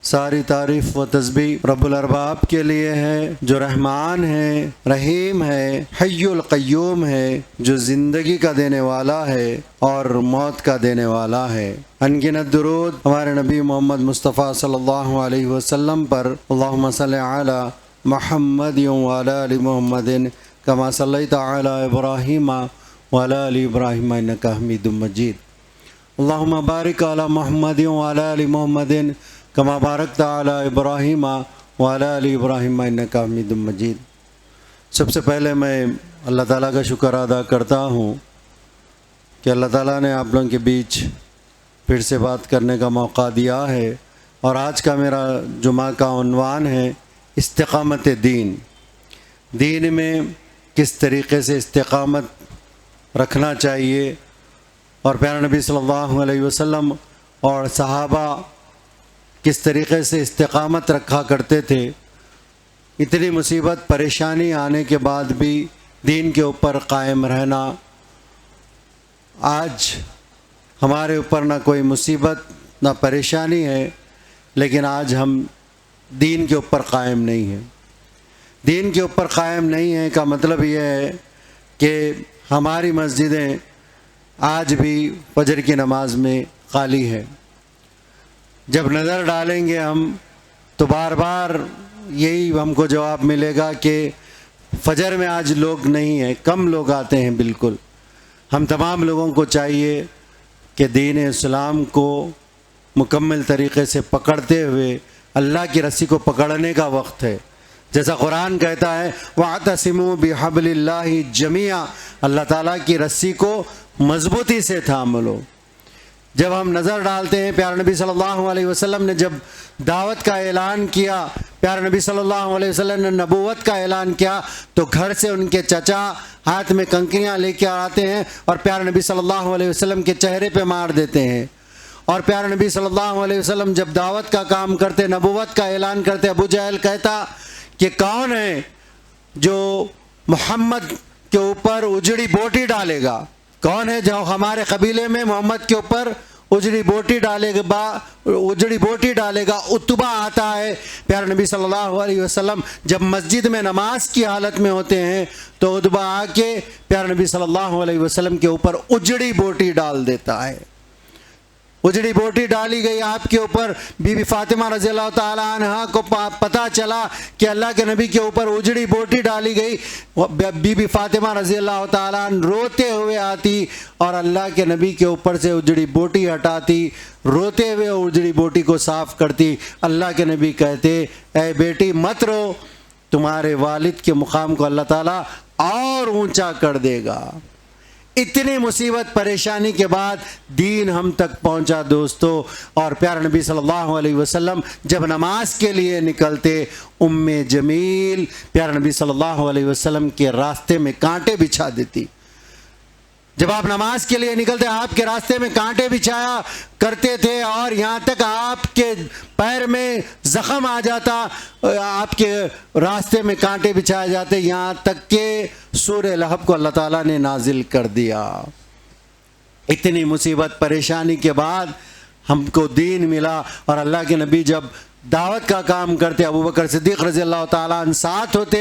ساری تعریف و تسبیح رب الارباب کے لیے ہے جو رحمان ہے، رحیم ہے، حی القیوم ہے، جو زندگی کا دینے والا ہے اور موت کا دینے والا ہے۔ انگنت درود ہمارے نبی محمد مصطفیٰ صلی اللہ علیہ وسلم پر، اللہم صلی علی محمد وعلی آل محمد کما صلیت علی ابراہیم وعلی آل ابراہیم انک حمید مجید۔ اللہم بارک علی محمد وعلی آل محمد کما بارکت علی ابراہیم وعلی آل ابراہیم انک حمید مجید۔ سب سے پہلے میں اللہ تعالیٰ کا شکر ادا کرتا ہوں کہ اللہ تعالیٰ نے آپ لوگوں کے بیچ پھر سے بات کرنے کا موقع دیا ہے، اور آج کا میرا جمعہ کا عنوان ہے استقامت دین۔ دین میں کس طریقے سے استقامت رکھنا چاہیے، اور پیارے نبی صلی اللہ علیہ وسلم اور صحابہ کس طریقے سے استقامت رکھا کرتے تھے۔ اتنی مصیبت پریشانی آنے کے بعد بھی دین کے اوپر قائم رہنا۔ آج ہمارے اوپر نہ کوئی مصیبت نہ پریشانی ہے، لیکن آج ہم دین کے اوپر قائم نہیں ہیں۔ دین کے اوپر قائم نہیں ہیں کا مطلب یہ ہے کہ ہماری مسجدیں آج بھی فجر کی نماز میں خالی ہے۔ جب نظر ڈالیں گے ہم تو بار بار یہی ہم کو جواب ملے گا کہ فجر میں آج لوگ نہیں ہیں، کم لوگ آتے ہیں۔ بالکل ہم تمام لوگوں کو چاہیے کہ دین اسلام کو مکمل طریقے سے پکڑتے ہوئے اللہ کی رسی کو پکڑنے کا وقت ہے۔ جیسا قرآن کہتا ہے وَاعْتَصِمُوا بِحَبْلِ اللَّهِ جَمِيعًا، اللہ تعالیٰ کی رسی کو مضبوطی سے تھام لو۔ جب ہم نظر ڈالتے ہیں پیارے نبی صلی اللہ علیہ وسلم نے جب دعوت کا اعلان کیا، پیارے نبی صلی اللہ علیہ وسلم نے نبوت کا اعلان کیا، تو گھر سے ان کے چچا ہاتھ میں کنکریاں لے کے آتے ہیں اور پیارے نبی صلی اللہ علیہ وسلم کے چہرے پہ مار دیتے ہیں۔ اور پیارے نبی صلی اللہ علیہ وسلم جب دعوت کا کام کرتے، نبوت کا اعلان کرتے، ابو جہل کہتا کہ کون ہے جو محمد کے اوپر اجڑی بوٹی ڈالے گا؟ کون ہے جو ہمارے قبیلے میں محمد کے اوپر اجڑی بوٹی ڈالے گا؟ اتبا آتا ہے۔ پیارے نبی صلی اللہ علیہ وسلم جب مسجد میں نماز کی حالت میں ہوتے ہیں تو اتبا آ کے پیارے نبی صلی اللہ علیہ وسلم کے اوپر اجڑی بوٹی ڈال دیتا ہے۔ اجڑی بوٹی ڈالی گئی آپ کے اوپر۔ بی بی فاطمہ رضی اللہ تعالیٰ عنہ کو پتہ چلا کہ اللہ کے نبی کے اوپر اجڑی بوٹی ڈالی گئی۔ بی بی فاطمہ رضی اللہ تعالیٰ عنہ روتے ہوئے آتی اور اللہ کے نبی کے اوپر سے اجڑی بوٹی ہٹاتی، روتے ہوئے اجڑی بوٹی کو صاف کرتی۔ اللہ کے نبی کہتے اے بیٹی مت رو، تمہارے والد کے مقام کو اللہ تعالیٰ اور اونچا کر دے گا۔ اتنی مصیبت پریشانی کے بعد دین ہم تک پہنچا دوستو۔ اور پیارے نبی صلی اللہ علیہ وسلم جب نماز کے لیے نکلتے، ام جمیل پیارے نبی صلی اللہ علیہ وسلم کے راستے میں کانٹے بچھا دیتی۔ جب آپ نماز کے لیے نکلتے آپ کے راستے میں کانٹے بچھایا کرتے تھے، اور یہاں تک آپ کے پیر میں زخم آ جاتا، آپ کے راستے میں کانٹے بچھائے جاتے، یہاں تک کہ سورہ لہب کو اللہ تعالیٰ نے نازل کر دیا۔ اتنی مصیبت پریشانی کے بعد ہم کو دین ملا، اور اللہ کے نبی جب دعوت کا کام کرتے، ابو بکر صدیق رضی اللہ تعالیٰ عنہ ساتھ ہوتے،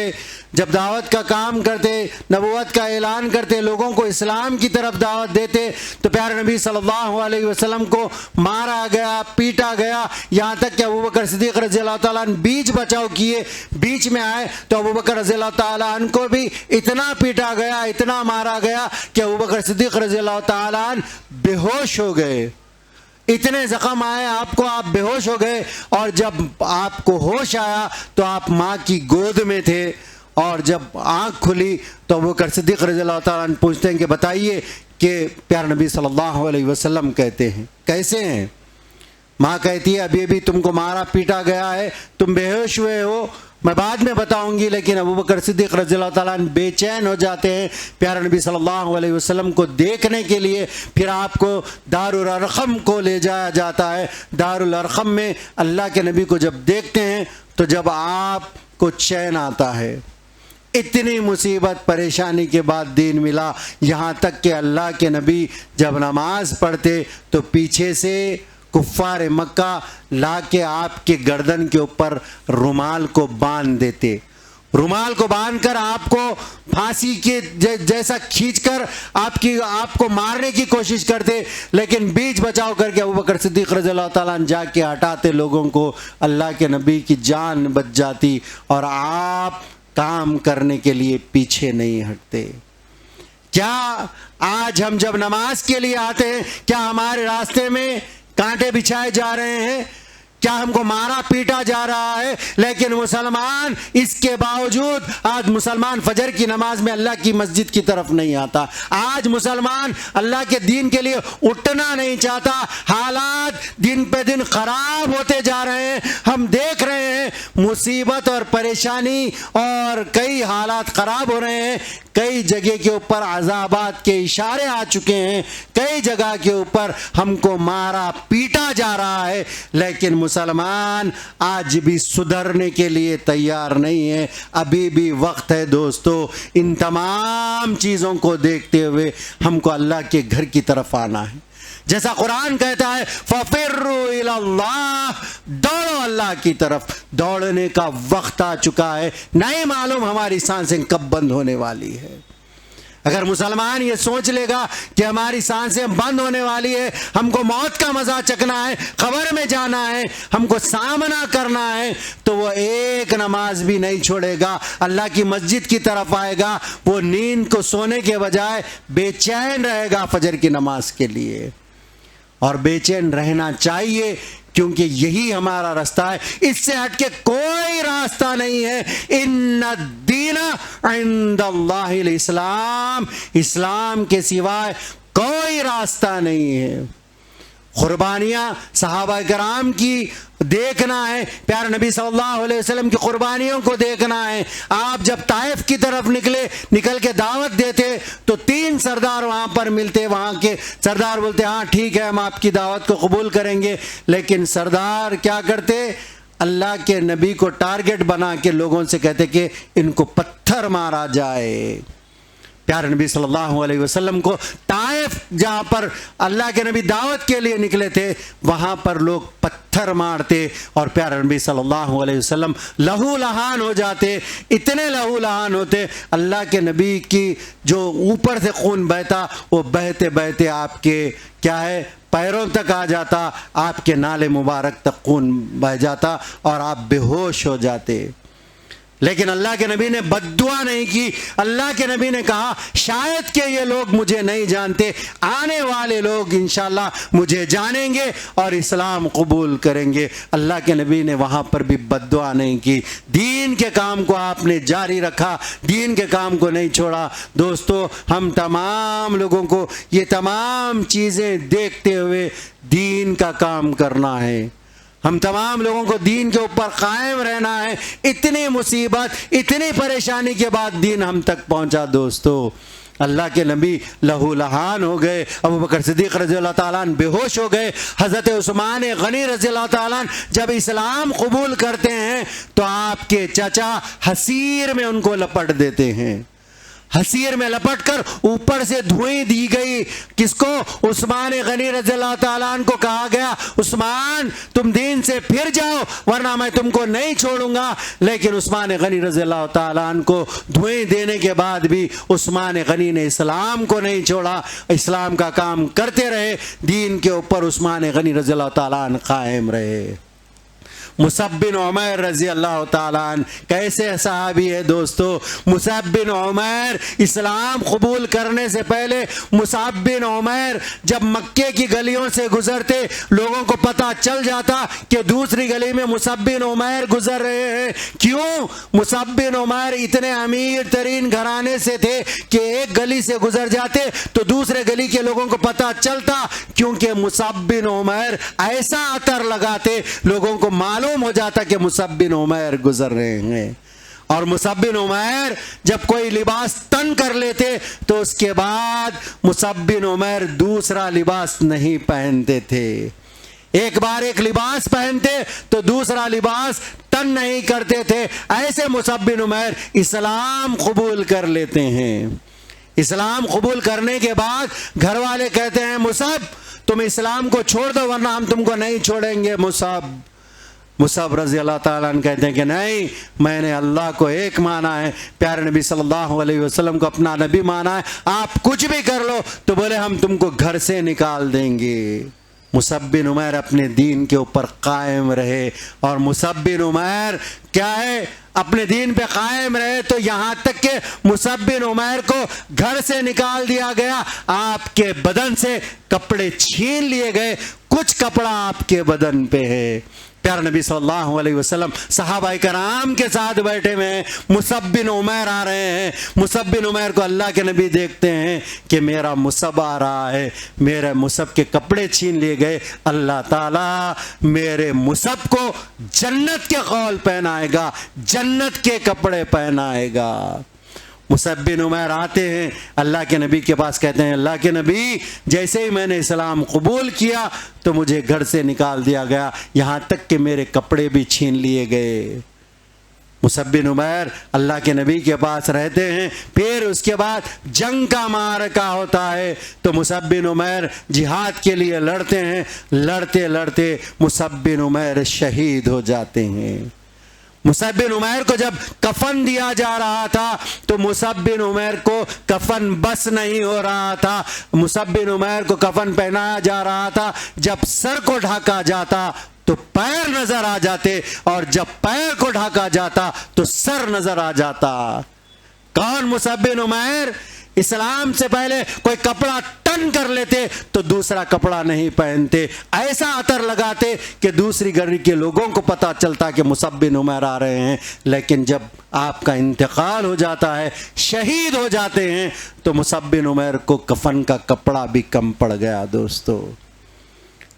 جب دعوت کا کام کرتے، نبوت کا اعلان کرتے، لوگوں کو اسلام کی طرف دعوت دیتے، تو پیارے نبی صلی اللہ علیہ وسلم کو مارا گیا، پیٹا گیا، یہاں تک کہ ابو بکر صدیق رضی اللہ تعالیٰ عنہ بیچ بچاؤ کیے، بیچ میں آئے تو ابو بکر رضی اللہ تعالیٰ عنہ کو بھی اتنا پیٹا گیا، اتنا مارا گیا کہ ابو بکر صدیق رضی اللہ تعالیٰ عنہ بے ہوش ہو گئے۔ اتنے زخم آئے آپ کو، آپ بے ہوش ہو گئے، اور جب آپ کو ہوش آیا تو آپ ماں کی گود میں تھے، اور جب آنکھ کھلی تو ابو بکر صدیق رضی اللہ تعالیٰ عنہ پوچھتے ہیں کہ بتائیے کہ پیارے نبی صلی اللہ علیہ وسلم کہتے ہیں کیسے ہیں؟ ماں کہتی ہے ابھی ابھی تم کو مارا پیٹا گیا ہے، تم بے ہوش ہوئے ہو، میں بعد میں بتاؤں گی۔ لیکن ابو بکر صدیق رضی اللہ تعالیٰ عنہ بے چین ہو جاتے ہیں پیارے نبی صلی اللہ علیہ وسلم کو دیکھنے کے لیے۔ پھر آپ کو دار الارقم کو لے جایا جاتا ہے۔ دار الارقم میں اللہ کے نبی کو جب دیکھتے ہیں تو جب آپ کو چین آتا ہے۔ اتنی مصیبت پریشانی کے بعد دین ملا، یہاں تک کہ اللہ کے نبی جب نماز پڑھتے تو پیچھے سے کفار مکہ لا کے آپ کے گردن کے اوپر رومال کو باندھ دیتے، رومال کو باندھ کر آپ کو پھانسی کے جیسا کھینچ کر آپ کو مارنے کی کوشش کرتے، لیکن بیچ بچاؤ کر کے ابوبکر صدیق رضی اللہ تعالیٰ عنہ جا کے ہٹاتے لوگوں کو، اللہ کے نبی کی جان بچ جاتی اور آپ کام کرنے کے لیے پیچھے نہیں ہٹتے۔ کیا آج ہم جب نماز کے لیے آتے ہیں کیا ہمارے راستے میں کانٹے بچھائے جا رہے ہیں؟ کیا ہم کو مارا پیٹا جا رہا ہے؟ لیکن مسلمان اس کے باوجود آج مسلمان فجر کی نماز میں اللہ کی مسجد کی طرف نہیں آتا، آج مسلمان اللہ کے دین کے لیے اٹھنا نہیں چاہتا۔ حالات دن پہ دن خراب ہوتے جا رہے ہیں، ہم دیکھ رہے ہیں مصیبت اور پریشانی اور کئی حالات خراب ہو رہے ہیں، کئی جگہ کے اوپر عذابات کے اشارے آ چکے ہیں، کئی جگہ کے اوپر ہم کو مارا پیٹا جا رہا ہے، لیکن مسلمان آج بھی سدھرنے کے لیے تیار نہیں ہے۔ ابھی بھی وقت ہے دوستو، ان تمام چیزوں کو دیکھتے ہوئے ہم کو اللہ کے گھر کی طرف آنا ہے۔ جیسا قرآن کہتا ہے فَفِرُّوا إِلَى اللَّهِ، دوڑو اللہ کی طرف، دوڑنے کا وقت آ چکا ہے، نہیں معلوم ہماری سانسیں کب بند ہونے والی ہے۔ اگر مسلمان یہ سوچ لے گا کہ ہماری سانسیں بند ہونے والی ہے، ہم کو موت کا مزہ چکنا ہے، قبر میں جانا ہے، ہم کو سامنا کرنا ہے، تو وہ ایک نماز بھی نہیں چھوڑے گا، اللہ کی مسجد کی طرف آئے گا، وہ نیند کو سونے کے بجائے بے چین رہے گا فجر کی نماز کے لیے، اور بے چین رہنا چاہیے کیونکہ یہی ہمارا راستہ ہے، اس سے ہٹ کے کوئی راستہ نہیں ہے۔ ان الدین عند اللہ الاسلام، اسلام کے سوائے کوئی راستہ نہیں ہے۔ قربانیاں صحابہ کرام کی دیکھنا ہے، پیارے نبی صلی اللہ علیہ وسلم کی قربانیوں کو دیکھنا ہے۔ آپ جب طائف کی طرف نکل کے دعوت دیتے تو 3 سردار وہاں پر ملتے، وہاں کے سردار بولتے ہاں ٹھیک ہے ہم آپ کی دعوت کو قبول کریں گے، لیکن سردار کیا کرتے؟ اللہ کے نبی کو ٹارگٹ بنا کے لوگوں سے کہتے کہ ان کو پتھر مارا جائے۔ پیارے نبی صلی اللہ علیہ وسلم کو طائف جہاں پر اللہ کے نبی دعوت کے لیے نکلے تھے وہاں پر لوگ پتھر مارتے اور پیارے نبی صلی اللہ علیہ وسلم لہو لہان ہو جاتے، اتنے لہو لہان ہوتے، اللہ کے نبی کی جو اوپر سے خون بہتا وہ بہتے بہتے آپ کے کیا ہے پیروں تک آ جاتا، آپ کے نالے مبارک تک خون بہہ جاتا اور آپ بے ہوش ہو جاتے۔ لیکن اللہ کے نبی نے بد دعا نہیں کی، اللہ کے نبی نے کہا شاید کہ یہ لوگ مجھے نہیں جانتے، آنے والے لوگ انشاءاللہ مجھے جانیں گے اور اسلام قبول کریں گے۔ اللہ کے نبی نے وہاں پر بھی بد دعا نہیں کی، دین کے کام کو آپ نے جاری رکھا، دین کے کام کو نہیں چھوڑا۔ دوستو ہم تمام لوگوں کو یہ تمام چیزیں دیکھتے ہوئے دین کا کام کرنا ہے، ہم تمام لوگوں کو دین کے اوپر قائم رہنا ہے۔ اتنی مصیبت اتنی پریشانی کے بعد دین ہم تک پہنچا دوستو۔ اللہ کے نبی لہو لہان ہو گئے، ابوبکر صدیق رضی اللہ تعالیٰ عنہ بے ہوش ہو گئے، حضرت عثمان غنی رضی اللہ تعالیٰ عنہ جب اسلام قبول کرتے ہیں تو آپ کے چچا حسیر میں ان کو لپٹ دیتے ہیں، حسیر میں لپٹ کر اوپر سے دھوئیں دی گئی، کس کو؟ عثمان غنی رضی اللہ تعالیٰ عنہ کو کہا گیا عثمان تم دین سے پھر جاؤ ورنہ میں تم کو نہیں چھوڑوں گا، لیکن عثمان غنی رضی اللہ تعالیٰ عنہ کو دھوئیں دینے کے بعد بھی عثمان غنی نے اسلام کو نہیں چھوڑا، اسلام کا کام کرتے رہے، دین کے اوپر عثمان غنی رضی اللہ تعالیٰ عنہ قائم رہے۔ مصعب بن عمیر رضی اللہ تعالیٰ عنہ کیسے صحابی ہے دوستو؟ مصعب بن عمیر اسلام قبول کرنے سے پہلے مصعب بن عمیر جب مکے کی گلیوں سے گزرتے لوگوں کو پتہ چل جاتا کہ دوسری گلی میں مصعب بن عمیر گزر رہے ہیں۔ کیوں؟ مصعب بن عمیر اتنے امیر ترین گھرانے سے تھے کہ ایک گلی سے گزر جاتے تو دوسرے گلی کے لوگوں کو پتہ چلتا، کیونکہ مصعب بن عمیر ایسا عطر لگاتے لوگوں کو معلوم ہو جاتا کہ مصعب بن عمیر گزر رہے ہیں۔ اور مصعب بن عمیر جب کوئی لباس تن کر لیتے تو اس کے بعد مصعب بن عمیر دوسرا لباس نہیں پہنتے تھے، ایک بار ایک لباس پہنتے تو دوسرا لباس تن نہیں کرتے تھے۔ ایسے مصعب بن عمیر اسلام قبول کر لیتے ہیں۔ اسلام قبول کرنے کے بعد گھر والے کہتے ہیں مصعب تم اسلام کو چھوڑ دو ورنہ ہم تم کو نہیں چھوڑیں گے. مصعب رضی اللہ تعالیٰ عنہ کہتے ہیں کہ نہیں، میں نے اللہ کو ایک مانا ہے، پیارے نبی صلی اللہ علیہ وسلم کو اپنا نبی مانا ہے، آپ کچھ بھی کر لو تو بولے ہم تم کو گھر سے نکال دیں گے. مصعب بن عمیر اپنے دین کے اوپر قائم رہے، اور مصعب بن عمیر کیا ہے، اپنے دین پہ قائم رہے تو یہاں تک کہ مصعب بن عمیر کو گھر سے نکال دیا گیا، آپ کے بدن سے کپڑے چھین لیے گئے، کچھ کپڑا آپ کے بدن پہ ہے. پیارے نبی صلی اللہ علیہ وسلم صحابہ کرام کے ساتھ بیٹھے ہوئے ہیں، مصعب بن عمیر آ رہے ہیں. مصعب بن عمیر کو اللہ کے نبی دیکھتے ہیں کہ میرا مصعب آ رہا ہے، میرے مصعب کے کپڑے چھین لیے گئے، اللہ تعالیٰ میرے مصعب کو جنت کے قول پہنائے گا، جنت کے کپڑے پہنائے گا. مصعب بن عمیر آتے ہیں اللہ کے نبی کے پاس، کہتے ہیں اللہ کے نبی جیسے ہی میں نے اسلام قبول کیا تو مجھے گھر سے نکال دیا گیا، یہاں تک کہ میرے کپڑے بھی چھین لیے گئے. مصعب بن عمیر اللہ کے نبی کے پاس رہتے ہیں، پھر اس کے بعد جنگ کا معرکہ ہوتا ہے تو مصعب بن عمیر جہاد کے لیے لڑتے ہیں، لڑتے لڑتے مصعب بن عمیر شہید ہو جاتے ہیں. مصعب بن عمیر کو جب کفن دیا جا رہا تھا تو مصعب بن عمیر کو کفن بس نہیں ہو رہا تھا. مصعب بن عمیر کو کفن پہنایا جا رہا تھا، جب سر کو ڈھاکا جاتا تو پیر نظر آ جاتے، اور جب پیر کو ڈھاکا جاتا تو سر نظر آ جاتا. کون مصعب بن عمیر؟ اسلام سے پہلے کوئی کپڑا ٹن کر لیتے تو دوسرا کپڑا نہیں پہنتے، ایسا عطر لگاتے کہ دوسری گلی کے لوگوں کو پتہ چلتا کہ مصعب بن عمیر آ رہے ہیں. لیکن جب آپ کا انتقال ہو جاتا ہے، شہید ہو جاتے ہیں، تو مصعب بن عمیر کو کفن کا کپڑا بھی کم پڑ گیا. دوستو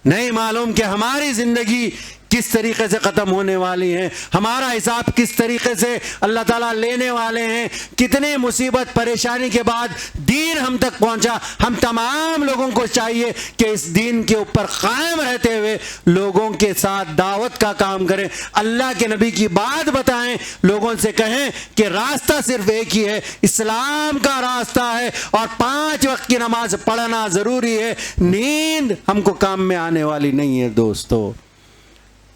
نہیں معلوم کہ ہماری زندگی کس طریقے سے ختم ہونے والی ہے، ہمارا حساب کس طریقے سے اللہ تعالیٰ لینے والے ہیں. کتنی مصیبت پریشانی کے بعد دین ہم تک پہنچا. ہم تمام لوگوں کو چاہیے کہ اس دین کے اوپر قائم رہتے ہوئے لوگوں کے ساتھ دعوت کا کام کریں، اللہ کے نبی کی بات بتائیں، لوگوں سے کہیں کہ راستہ صرف ایک ہی ہے، اسلام کا راستہ ہے، اور 5 وقت کی نماز پڑھنا ضروری ہے. نیند ہم کو کام میں آنے والی نہیں ہے. دوستو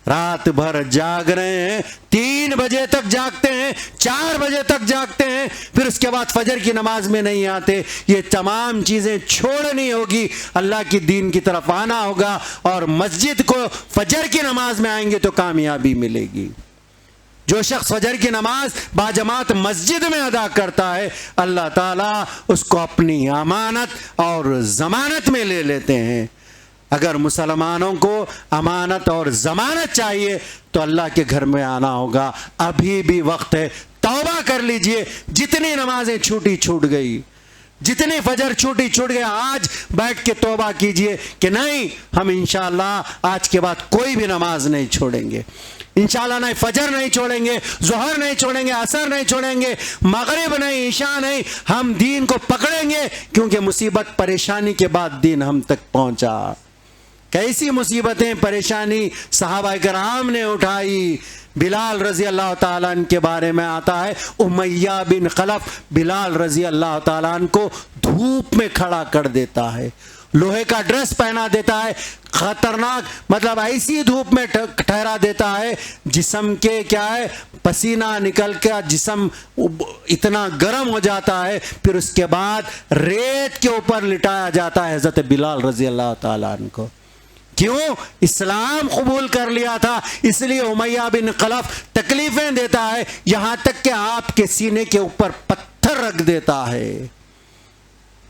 رات بھر جاگ رہے ہیں، 3 بجے تک جاگتے ہیں، 4 بجے تک جاگتے ہیں، پھر اس کے بعد فجر کی نماز میں نہیں آتے. یہ تمام چیزیں چھوڑنی ہوگی، اللہ کی دین کی طرف آنا ہوگا، اور مسجد کو فجر کی نماز میں آئیں گے تو کامیابی ملے گی. جو شخص فجر کی نماز باجماعت مسجد میں ادا کرتا ہے، اللہ تعالیٰ اس کو اپنی امانت اور ضمانت میں لے لیتے ہیں. اگر مسلمانوں کو امانت اور ضمانت چاہیے تو اللہ کے گھر میں آنا ہوگا. ابھی بھی وقت ہے، توبہ کر لیجئے. جتنی نمازیں چھوٹی چھوٹ گئی، جتنی فجر چھوٹی چھوٹ گئی، آج بیٹھ کے توبہ کیجئے کہ نہیں، ہم انشاءاللہ آج کے بعد کوئی بھی نماز نہیں چھوڑیں گے. انشاءاللہ نہیں، فجر نہیں چھوڑیں گے، ظہر نہیں چھوڑیں گے، عصر نہیں چھوڑیں گے، مغرب نہیں، عشاء نہیں. ہم دین کو پکڑیں گے، کیونکہ مصیبت پریشانی کے بعد دین ہم تک پہنچا. کیسی مصیبتیں پریشانی صحابہ کرام نے اٹھائی. بلال رضی اللہ تعالیٰ عنہ کے بارے میں آتا ہے، امیہ بن خلف بلال رضی اللہ تعالیٰ عنہ کو دھوپ میں کھڑا کر دیتا ہے، لوہے کا ڈریس پہنا دیتا ہے، خطرناک مطلب ایسی دھوپ میں ٹھہرا دیتا ہے جسم کے کیا ہے پسینہ نکل کے جسم اتنا گرم ہو جاتا ہے. پھر اس کے بعد ریت کے اوپر لٹایا جاتا ہے حضرت بلال رضی اللہ تعالیٰ عنہ کو. کیوں؟ اسلام قبول کر لیا تھا، اس لیے امیہ بن خلف تکلیفیں دیتا ہے، یہاں تک کہ آپ کے سینے کے اوپر پتھر رکھ دیتا ہے.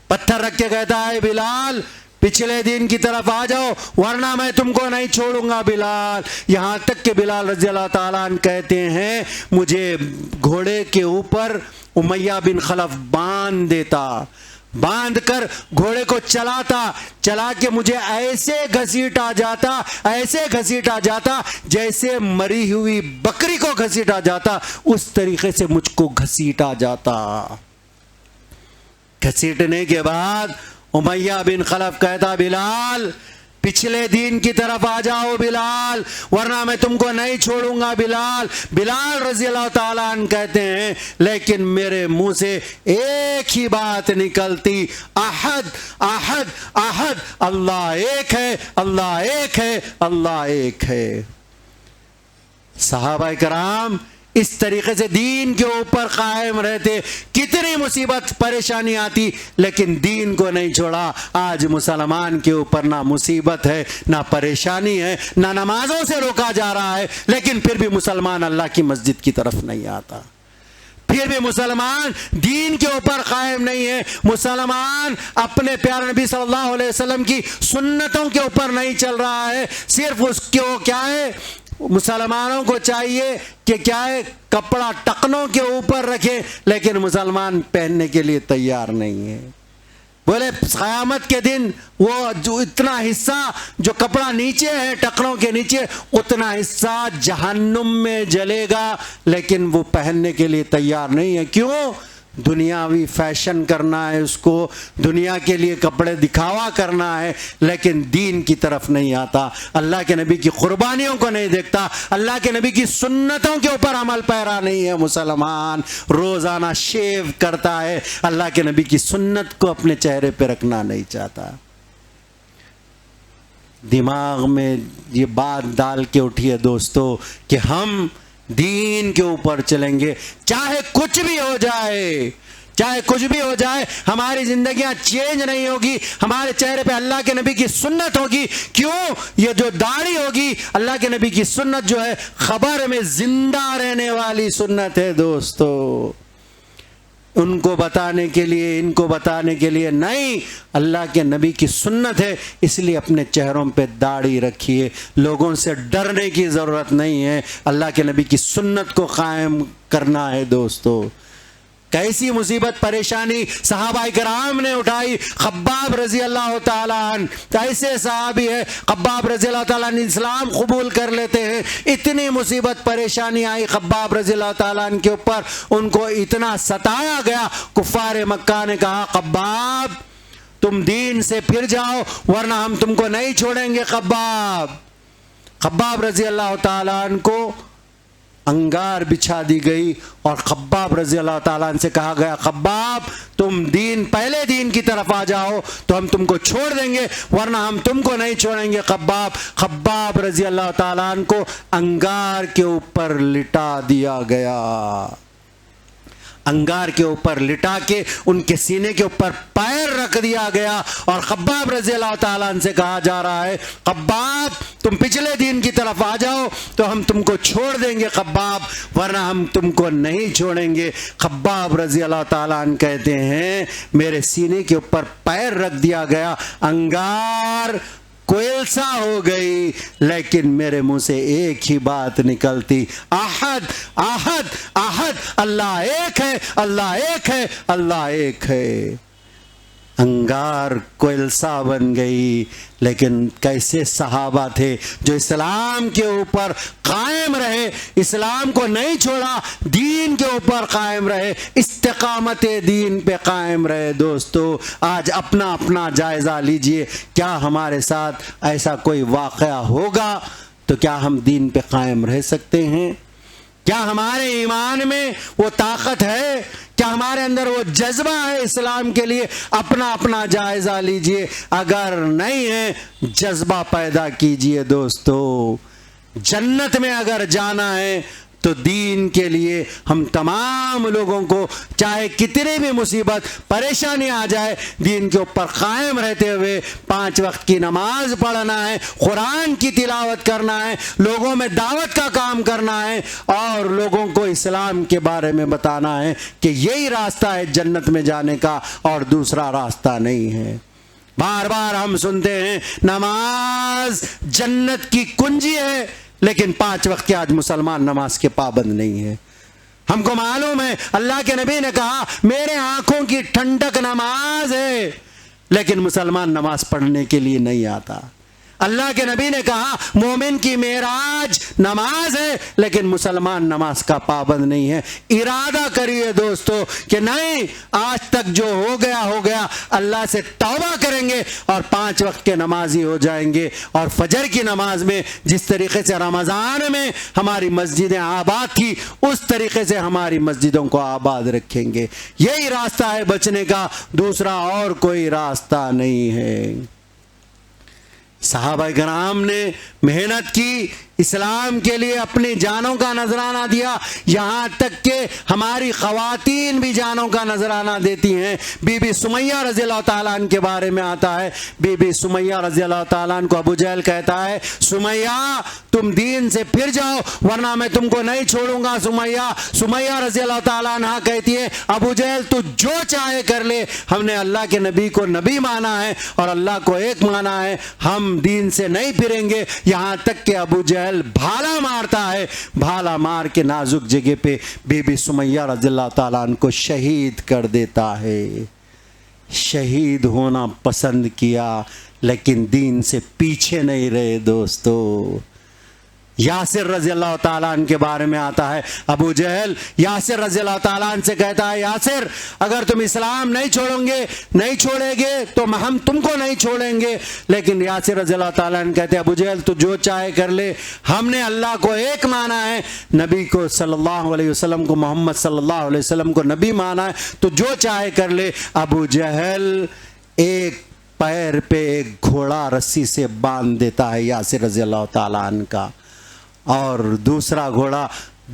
پتھر رکھ کے کہتا ہے بلال پچھلے دین کی طرف آ جاؤ ورنہ میں تم کو نہیں چھوڑوں گا بلال. یہاں تک کہ بلال رضی اللہ تعالیٰ عنہ کہتے ہیں مجھے گھوڑے کے اوپر امیہ بن خلف باندھ دیتا، باندھ کر گھوڑے کو چلا کے مجھے ایسے گھسیٹا جاتا جیسے مری ہوئی بکری کو گھسیٹا جاتا، اس طریقے سے مجھ کو گھسیٹا جاتا. گھسیٹنے کے بعد امیہ بن خلف کہتا بلال پچھلے دین کی طرف آ جاؤ بلال ورنہ میں تم کو نہیں چھوڑوں گا بلال. بلال رضی اللہ تعالیٰ عنہ کہتے ہیں لیکن میرے منہ سے ایک ہی بات نکلتی، احد احد احد اللہ ایک ہے، اللہ ایک ہے، اللہ ایک ہے۔ صحابہ کرام اس طریقے سے دین کے اوپر قائم رہتے، کتنی مصیبت پریشانی آتی لیکن دین کو نہیں چھوڑا۔ آج مسلمان کے اوپر نہ مصیبت ہے، نہ پریشانی ہے، نہ نمازوں سے روکا جا رہا ہے، لیکن پھر بھی مسلمان اللہ کی مسجد کی طرف نہیں آتا، پھر بھی مسلمان دین کے اوپر قائم نہیں ہے، مسلمان اپنے پیارے نبی صلی اللہ علیہ وسلم کی سنتوں کے اوپر نہیں چل رہا ہے۔ صرف اس کو کیا ہے، مسلمانوں کو چاہیے کہ کیا ہے، کپڑا ٹکنوں کے اوپر رکھے، لیکن مسلمان پہننے کے لیے تیار نہیں ہے۔ بولے قیامت کے دن وہ جو اتنا حصہ جو کپڑا نیچے ہے ٹکنوں کے نیچے، اتنا حصہ جہنم میں جلے گا، لیکن وہ پہننے کے لیے تیار نہیں ہے۔ کیوں؟ دنیاوی فیشن کرنا ہے، اس کو دنیا کے لیے کپڑے دکھاوا کرنا ہے، لیکن دین کی طرف نہیں آتا، اللہ کے نبی کی قربانیوں کو نہیں دیکھتا، اللہ کے نبی کی سنتوں کے اوپر عمل پیرا نہیں ہے۔ مسلمان روزانہ شیو کرتا ہے، اللہ کے نبی کی سنت کو اپنے چہرے پہ رکھنا نہیں چاہتا۔ دماغ میں یہ بات ڈال کے اٹھیے دوستو کہ ہم دین کے اوپر چلیں گے، چاہے کچھ بھی ہو جائے، چاہے کچھ بھی ہو جائے، ہماری زندگیاں چینج نہیں ہوگی، ہمارے چہرے پہ اللہ کے نبی کی سنت ہوگی۔ کیوں؟ یہ جو داڑھی ہوگی، اللہ کے نبی کی سنت جو ہے خبر میں زندہ رہنے والی سنت ہے دوستو۔ ان کو بتانے کے لیے، ان کو بتانے کے لیے نہیں، اللہ کے نبی کی سنت ہے، اس لیے اپنے چہروں پہ داڑھی رکھیے، لوگوں سے ڈرنے کی ضرورت نہیں ہے، اللہ کے نبی کی سنت کو قائم کرنا ہے دوستو۔ کیسی مصیبت پریشانی صحابہ کرام نے اٹھائی۔ خباب رضی اللہ تعالیٰ عنہ ایسے صحابی ہے، خباب رضی اللہ تعالیٰ عنہ اسلام قبول کر لیتے ہیں، اتنی مصیبت پریشانی آئی خباب رضی اللہ تعالیٰ عنہ کے اوپر، ان کو اتنا ستایا گیا، کفار مکہ نے کہا خباب تم دین سے پھر جاؤ ورنہ ہم تم کو نہیں چھوڑیں گے۔ خباب رضی اللہ تعالیٰ عنہ کو انگار بچھا دی گئی اور خباب رضی اللہ تعالیٰ عنہ سے کہا گیا خباب تم پہلے دین کی طرف آ جاؤ تو ہم تم کو چھوڑ دیں گے ورنہ ہم تم کو نہیں چھوڑیں گے۔ خباب رضی اللہ تعالیٰ عنہ کو انگار کے اوپر لٹا دیا گیا، انگار کے اوپر لٹا کے ان کے سینے کے اوپر پیر رکھ دیا گیا، اور خباب رضی اللہ تعالیٰ عنہ سے کہا جا رہا ہے خباب تم پچھلے دین کی طرف آ جاؤ تو ہم تم کو چھوڑ دیں گے خباب ورنہ ہم تم کو نہیں چھوڑیں گے۔ خباب رضی اللہ تعالیٰ عنہ کہتے ہیں میرے سینے کے اوپر پیر رکھ دیا گیا، انگار کوئلسا ہو گئی، لیکن میرے منہ سے ایک ہی بات نکلتی، احد احد احد، اللہ ایک ہے، اللہ ایک ہے، اللہ ایک ہے۔ انگار کوئلسا بن گئی، لیکن کیسے صحابہ تھے جو اسلام کے اوپر قائم رہے، اسلام کو نہیں چھوڑا، دین کے اوپر قائم رہے، استقامت دین پہ قائم رہے۔ دوستو آج اپنا اپنا جائزہ لیجئے، کیا ہمارے ساتھ ایسا کوئی واقعہ ہوگا تو کیا ہم دین پہ قائم رہ سکتے ہیں؟ کیا ہمارے ایمان میں وہ طاقت ہے؟ کیا ہمارے اندر وہ جذبہ ہے اسلام کے لیے؟ اپنا اپنا جائزہ لیجئے، اگر نہیں ہے جذبہ پیدا کیجئے۔ دوستو جنت میں اگر جانا ہے تو دین کے لیے ہم تمام لوگوں کو چاہے کتنی بھی مصیبت پریشانی آ جائے، دین کے اوپر قائم رہتے ہوئے 5 وقت کی نماز پڑھنا ہے، قرآن کی تلاوت کرنا ہے، لوگوں میں دعوت کا کام کرنا ہے، اور لوگوں کو اسلام کے بارے میں بتانا ہے کہ یہی راستہ ہے جنت میں جانے کا اور دوسرا راستہ نہیں ہے۔ بار بار ہم سنتے ہیں نماز جنت کی کنجی ہے، لیکن 5 وقت کے آج مسلمان نماز کے پابند نہیں ہے۔ ہم کو معلوم ہے اللہ کے نبی نے کہا میرے آنکھوں کی ٹھنڈک نماز ہے، لیکن مسلمان نماز پڑھنے کے لیے نہیں آتا۔ اللہ کے نبی نے کہا مومن کی معراج نماز ہے، لیکن مسلمان نماز کا پابند نہیں ہے۔ ارادہ کریے دوستو کہ نہیں، آج تک جو ہو گیا اللہ سے توبہ کریں گے اور 5 وقت کے نمازی ہو جائیں گے، اور فجر کی نماز میں جس طریقے سے رمضان میں ہماری مسجدیں آباد تھی اس طریقے سے ہماری مسجدوں کو آباد رکھیں گے۔ یہی راستہ ہے بچنے کا، دوسرا اور کوئی راستہ نہیں ہے۔ صحابہ کرام نے محنت کی، اسلام کے لیے اپنی جانوں کا نذرانہ دیا، یہاں تک کہ ہماری خواتین بھی جانوں کا نذرانہ دیتی ہیں۔ بی بی سمیہ رضی اللہ تعالیٰ عنہ کے بارے میں آتا ہے، بی بی سمیہ رضی اللہ تعالیٰ عنہ کو ابو جہل کہتا ہے سمیہ تم دین سے پھر جاؤ ورنہ میں تم کو نہیں چھوڑوں گا۔ سمیہ رضی اللہ تعالیٰ عنہ کہتی ہے ابو جہل تو جو چاہے کر لے، ہم نے اللہ کے نبی کو نبی مانا ہے اور اللہ کو ایک مانا ہے، ہم دین سے نہیں پھریں گے۔ یہاں تک کہ ابو جہل بھالا مارتا ہے، بھالا مار کے نازک جگہ پہ بی بی سمیہ رضی اللہ تعالیٰ عنہ کو شہید کر دیتا ہے۔ شہید ہونا پسند کیا لیکن دین سے پیچھے نہیں رہے دوستو۔ یاسر رضی اللہ تعالیٰ عنہ کے بارے میں آتا ہے، ابو جہل یاسر رضی اللہ تعالیٰ عنہ سے کہتا ہے یاسر اگر تم اسلام نہیں چھوڑیں گے تو ہم تم کو نہیں چھوڑیں گے۔ لیکن یاسر رضی اللہ تعالیٰ عنہ کہتے ہیں ابو جہل تو جو چاہے کر لے، ہم نے اللہ کو ایک مانا ہے، نبی کو صلی اللہ علیہ وسلم کو، محمد صلی اللہ علیہ وسلم کو نبی مانا ہے، تو جو چاہے کر لے۔ ابو جہل ایک پیر پہ ایک گھوڑا رسی سے باندھ دیتا ہے یاسر رضی اللہ تعالیٰ عنہ کا، اور دوسرا گھوڑا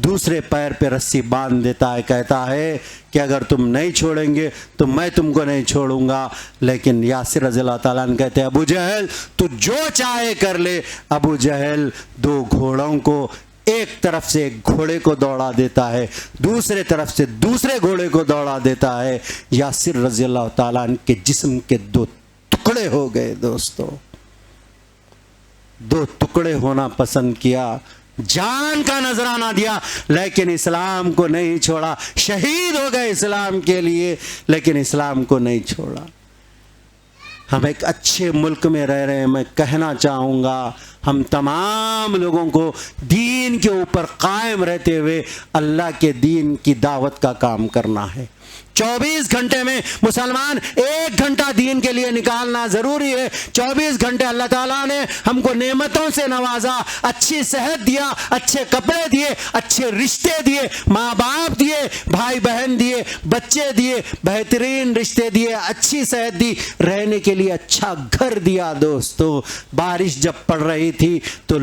دوسرے پیر پہ رسی باندھ دیتا ہے، کہتا ہے کہ اگر تم نہیں چھوڑیں گے تو میں تم کو نہیں چھوڑوں گا۔ لیکن یاسر رضی اللہ تعالیٰ عنہ کہتے ہیں ابو جہل تو جو چاہے کر لے۔ ابو جہل دو گھوڑوں کو ایک طرف سے ایک گھوڑے کو دوڑا دیتا ہے، دوسرے طرف سے دوسرے گھوڑے کو دوڑا دیتا ہے۔ یاسر رضی اللہ تعالیٰ عنہ کے جسم کے دو ٹکڑے ہو گئے دوستو، دو ٹکڑے ہونا پسند کیا، جان کا نذرانہ دیا لیکن اسلام کو نہیں چھوڑا، شہید ہو گئے اسلام کے لیے لیکن اسلام کو نہیں چھوڑا۔ ہم ایک اچھے ملک میں رہ رہے ہیں، میں کہنا چاہوں گا ہم تمام لوگوں کو دین کے اوپر قائم رہتے ہوئے اللہ کے دین کی دعوت کا کام کرنا ہے۔ 24 گھنٹے میں مسلمان 1 گھنٹہ دین کے لیے نکالنا ضروری ہے۔ 24 گھنٹے اللہ تعالیٰ نے ہم کو نعمتوں سے نوازا، اچھی صحت دیا، اچھے کپڑے دیے، اچھے رشتے دیے، ماں باپ دیے، بھائی بہن دیے، بچے دیے، بہترین رشتے دیے، اچھی صحت دی، رہنے کے لیے اچھا گھر دیا دوستو۔ بارش جب پڑ رہی تھی تو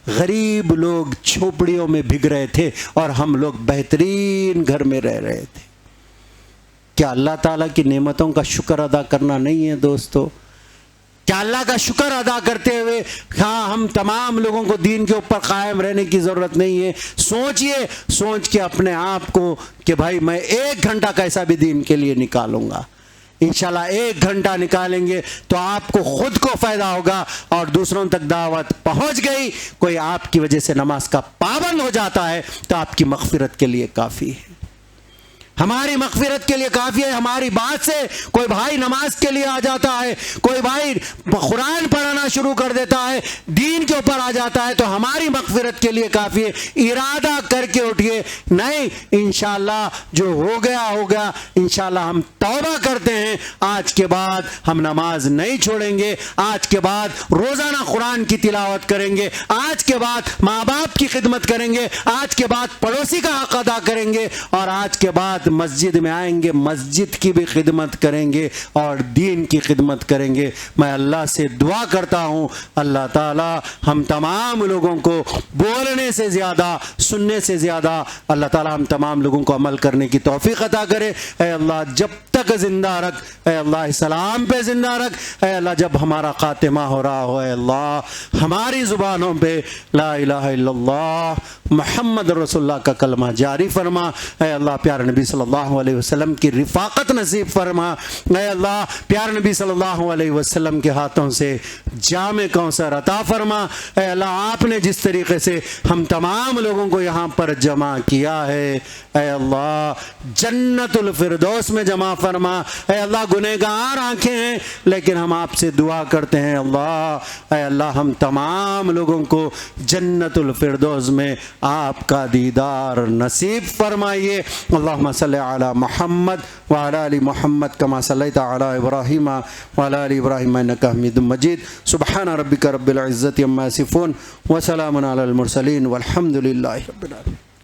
غریب لوگ جھوپڑیوں میں بھگ رہے تھے اور ہم لوگ بہترین گھر میں رہ رہے تھے۔ کیا اللہ تعالیٰ کی نعمتوں کا شکر ادا کرنا نہیں ہے دوستو؟ کیا اللہ کا شکر ادا کرتے ہوئے ہم تمام لوگوں کو دین کے اوپر قائم رہنے کی ضرورت نہیں ہے؟ سوچ کے اپنے آپ کو کہ بھائی میں 1 گھنٹہ کیسا بھی دین کے لیے نکالوں گا۔ انشاءاللہ 1 گھنٹہ نکالیں گے تو آپ کو خود کو فائدہ ہوگا اور دوسروں تک دعوت پہنچ گئی۔ کوئی آپ کی وجہ سے نماز کا پابند ہو جاتا ہے تو آپ کی مغفرت کے لیے کافی ہے، ہماری مغفرت کے لیے کافی ہے۔ ہماری بات سے کوئی بھائی نماز کے لیے آ جاتا ہے، کوئی بھائی قرآن پڑھنا شروع کر دیتا ہے، دین کے اوپر آ جاتا ہے تو ہماری مغفرت کے لیے کافی ہے۔ ارادہ کر کے اٹھیے، نہیں انشاءاللہ جو ہو گیا انشاءاللہ ہم توبہ کرتے ہیں، آج کے بعد ہم نماز نہیں چھوڑیں گے، آج کے بعد روزانہ قرآن کی تلاوت کریں گے، آج کے بعد ماں باپ کی خدمت کریں گے، آج کے بعد پڑوسی کا حق ادا کریں گے، اور آج کے بعد مسجد میں آئیں گے، مسجد کی بھی خدمت کریں گے اور دین کی خدمت کریں گے۔ میں اللہ سے دعا کرتا ہوں اللہ تعالی ہم تمام لوگوں کو بولنے سے زیادہ سننے سے زیادہ اللہ تعالی ہم تمام لوگوں کو عمل کرنے کی توفیق عطا کرے۔ اے اللہ جب تک زندہ رکھ، اے اللہ اسلام پہ زندہ رکھ، اے اللہ جب ہمارا خاتمہ ہو رہا ہو اے اللہ ہماری زبانوں پہ لا الہ الا اللہ محمد رسول اللہ کا کلمہ جاری فرما۔ اے اللہ پیارے نبی صلی اللہ علیہ وسلم کی رفاقت نصیب فرما۔ اے اللہ پیارے نبی صلی اللہ علیہ وسلم کے ہاتھوں سے جام کوثر عطا فرما۔ اے اللہ آپ نے جس طریقے سے ہم تمام لوگوں کو یہاں پر جمع کیا ہے اے اللہ جنت الفردوس میں جمع فرما۔ اے اللہ گنہگار آنکھیں ہیں لیکن ہم آپ سے دعا کرتے ہیں اللہ اے اللہ ہم تمام لوگوں کو جنت الفردوس میں آپ کا دیدار نصیب فرمائیے۔ اللہم صلی علی محمد وعلی آل محمد کما صلیت علی ابراہیم وعلی آل ابراہیم انک حمید مجید۔ سبحان ربک رب العزت عما یصفون وسلام علی المرسلین والحمد للہ رب العالمین۔